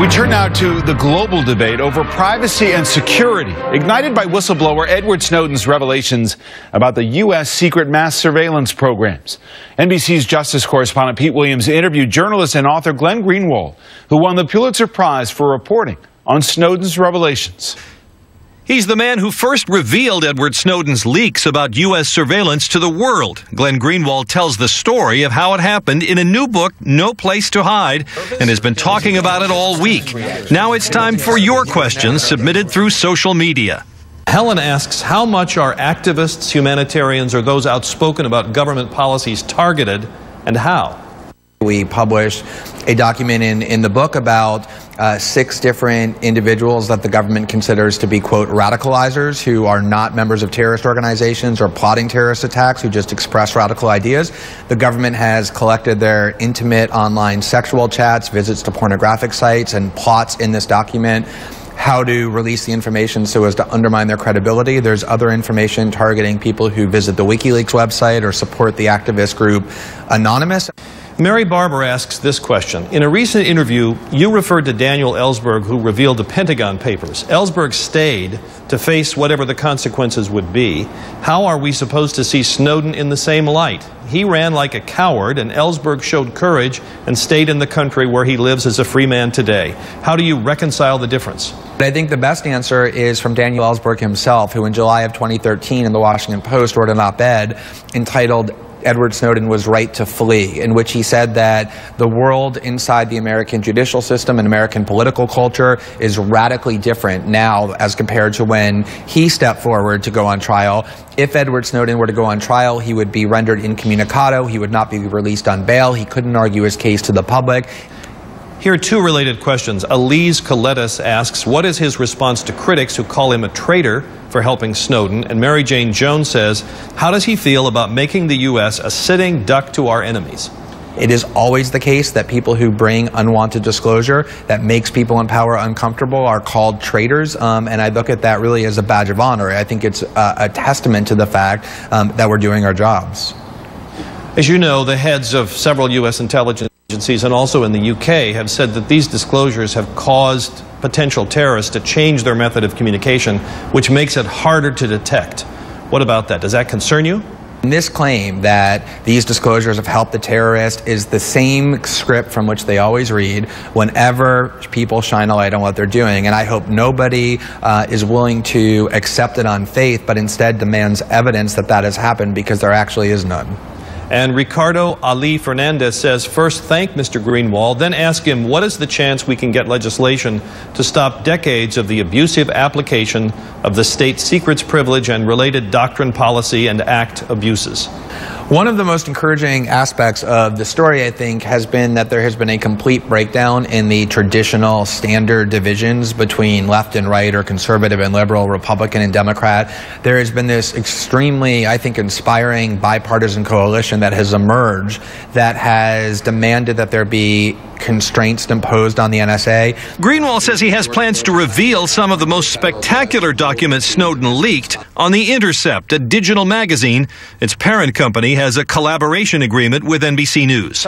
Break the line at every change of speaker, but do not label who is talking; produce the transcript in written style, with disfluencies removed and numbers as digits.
We turn now to the global debate over privacy and security, ignited by whistleblower Edward Snowden's revelations about the U.S. secret mass surveillance programs. NBC's justice correspondent Pete Williams interviewed journalist and author Glenn Greenwald, who won the Pulitzer Prize for reporting on Snowden's revelations.
He's the man who first revealed Edward Snowden's leaks about U.S. surveillance to the world. Glenn Greenwald tells the story of how it happened in a new book, No Place to Hide, and has been talking about it all week. Now it's time for your questions submitted through social media.
Helen asks, how much are activists, humanitarians, or those outspoken about government policies targeted, and how?
We published a document in the book about 6 different individuals that the government considers to be, quote, radicalizers, who are not members of terrorist organizations or plotting terrorist attacks, who just express radical ideas. The government has collected their intimate online sexual chats, visits to pornographic sites, and plots in this document how to release the information so as to undermine their credibility. There's other information targeting people who visit the WikiLeaks website or support the activist group Anonymous.
Mary Barber asks this question. In a recent interview, you referred to Daniel Ellsberg, who revealed the Pentagon Papers. Ellsberg stayed to face whatever the consequences would be. How are we supposed to see Snowden in the same light? He ran like a coward, and Ellsberg showed courage and stayed in the country where he lives as a free man today. How do you reconcile the difference?
I think the best answer is from Daniel Ellsberg himself, who in July of 2013 in the Washington Post wrote an op-ed entitled Edward Snowden was right to flee, in which he said that the world inside the American judicial system and American political culture is radically different now as compared to when he stepped forward to go on trial. If Edward Snowden were to go on trial, he would be rendered incommunicado, he would not be released on bail, he couldn't argue his case to the public.
Here are 2 related questions. Elise Coletis asks, what is his response to critics who call him a traitor for helping Snowden? And Mary Jane Jones says, how does he feel about making the U.S. a sitting duck to our enemies?
It is always the case that people who bring unwanted disclosure that makes people in power uncomfortable are called traitors, and I look at that really as a badge of honor. I think it's a testament to the fact that we're doing our jobs.
As you know, the heads of several U.S. intelligence agencies and also in the UK have said that these disclosures have caused potential terrorists to change their method of communication, which makes it harder to detect. What about that? Does that concern you?
This claim that these disclosures have helped the terrorist is the same script from which they always read whenever people shine a light on what they're doing. And I hope nobody is willing to accept it on faith, but instead demands evidence that that has happened, because there actually is none.
And Ricardo Ali Fernandez says, first thank Mr. Greenwald, then ask him what is the chance we can get legislation to stop decades of the abusive application of the state secrets privilege and related doctrine, policy, and act abuses.
One of the most encouraging aspects of the story, I think, has been that there has been a complete breakdown in the traditional standard divisions between left and right, or conservative and liberal, Republican and Democrat. There has been this extremely, I think, inspiring bipartisan coalition that has emerged that has demanded that there be constraints imposed on the NSA.
Greenwald says he has plans to reveal some of the most spectacular documents Snowden leaked on The Intercept, a digital magazine. Its parent company has a collaboration agreement with NBC News.